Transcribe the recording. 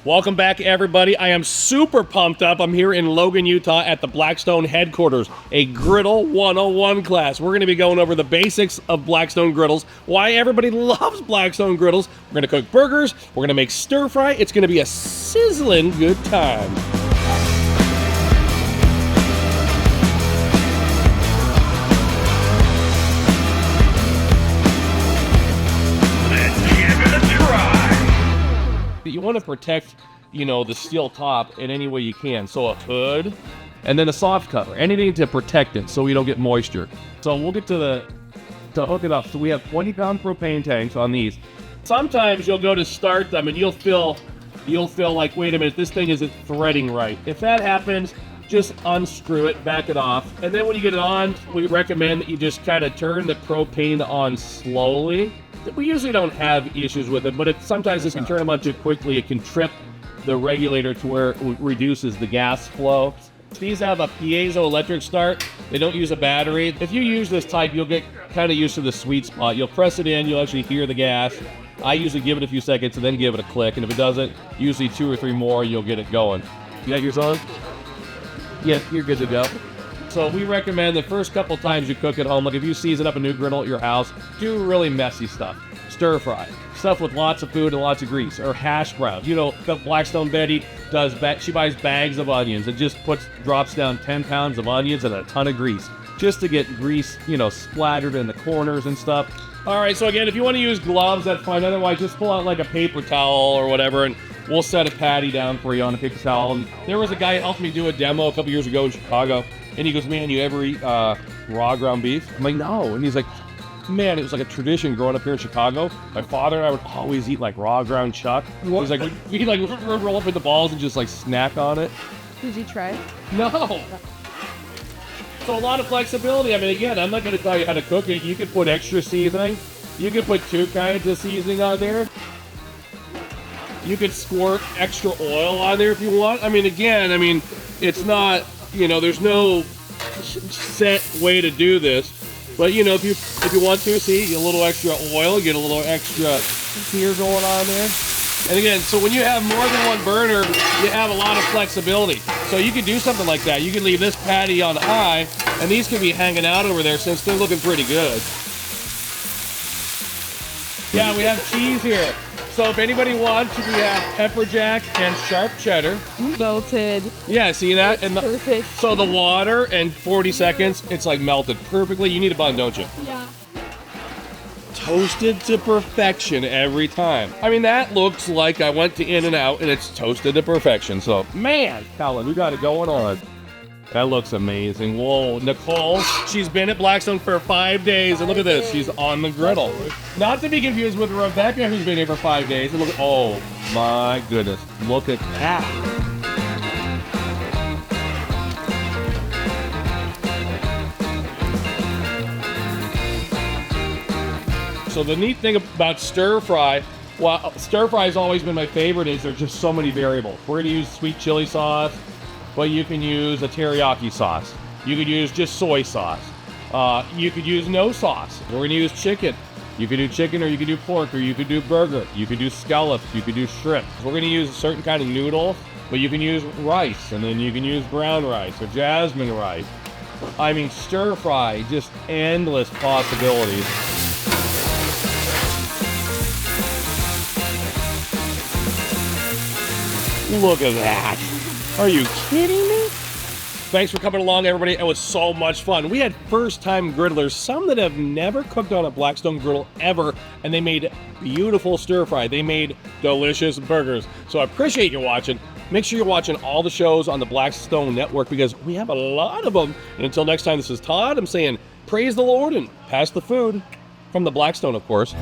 Welcome back, everybody. I am super pumped up. I'm here in Logan, Utah at the Blackstone headquarters, a Griddle 101 class. We're going to be going over the basics of Blackstone griddles, why everybody loves Blackstone griddles. We're going to cook burgers. We're going to make stir fry. It's going to be a sizzling good time. You want to protect, the steel top in any way you can. So a hood and then a soft cover, anything to protect it so we don't get moisture. So we'll get to hook it up. So we have 20-pound propane tanks on these. Sometimes you'll go to start them and you'll feel like, wait a minute, this thing isn't threading right. If that happens, just unscrew it, back it off. And then when you get it on, we recommend that you just kind of turn the propane on slowly. We usually don't have issues with it, but sometimes this can turn them on too quickly. It can trip the regulator to where it reduces the gas flow. These have a piezoelectric start. They don't use a battery. If you use this type, you'll get kind of used to the sweet spot. You'll press it in, you'll actually hear the gas. I usually give it a few seconds and then give it a click, and if it doesn't, usually 2 or 3 more, you'll get it going. You got yours on? Yeah, you're good to go. So we recommend the first couple times you cook at home, like if you season up a new griddle at your house, do really messy stuff. Stir fry. Stuff with lots of food and lots of grease. Or hash browns. The Blackstone Betty she buys bags of onions and just drops down 10 pounds of onions and a ton of grease. Just to get grease, splattered in the corners and stuff. All right, so again, if you want to use gloves, that's fine. Otherwise, just pull out like a paper towel or whatever, and we'll set a patty down for you on a paper towel. And there was a guy who helped me do a demo a couple years ago in Chicago. And he goes, man, you ever eat raw ground beef? I'm like, no. And he's like, man, it was like a tradition growing up here in Chicago. My father and I would always eat like raw ground chuck. He's like, we'd like roll up with the balls and just like snack on it. Did you try? No. So a lot of flexibility. I mean, again, I'm not going to tell you how to cook it. You could put extra seasoning. You could put 2 kinds of seasoning on there. You could squirt extra oil on there if you want. I mean, again, it's not... there's no set way to do this, but if you want to, see, a little extra oil, get a little extra sear going on there. And again, so when you have more than one burner, you have a lot of flexibility. So you can do something like that. You can leave this patty on high, and these can be hanging out over there since they're looking pretty good. Yeah, we have cheese here. So if anybody wants, we have pepper jack and sharp cheddar. Melted. Yeah, see that? And perfect. So the water in 40 seconds, it's like melted perfectly. You need a bun, don't you? Yeah. Toasted to perfection every time. That looks like I went to In-N-Out and it's toasted to perfection. So, man, Colin, we got it going on. That looks amazing. Whoa, Nicole, she's been at Blackstone for 5 days, and look at this, she's on the griddle. Not to be confused with Rebecca, who's been here for 5 days. And look, oh my goodness, look at that. So the neat thing about stir fry, well, stir fry has always been my favorite, is there's just so many variables. We're gonna use sweet chili sauce. But you can use a teriyaki sauce. You could use just soy sauce. You could use no sauce. We're gonna use chicken. You could do chicken, or you could do pork, or you could do burger. You could do scallops, you could do shrimp. We're gonna use a certain kind of noodle, but you can use rice, and then you can use brown rice or jasmine rice. Stir fry, just endless possibilities. Look at that. Are you kidding me? Thanks for coming along, everybody. It was so much fun. We had first-time griddlers, some that have never cooked on a Blackstone griddle ever, and they made beautiful stir-fry. They made delicious burgers. So I appreciate you watching. Make sure you're watching all the shows on the Blackstone Network because we have a lot of them. And until next time, this is Todd. I'm saying praise the Lord and pass the food. From the Blackstone, of course.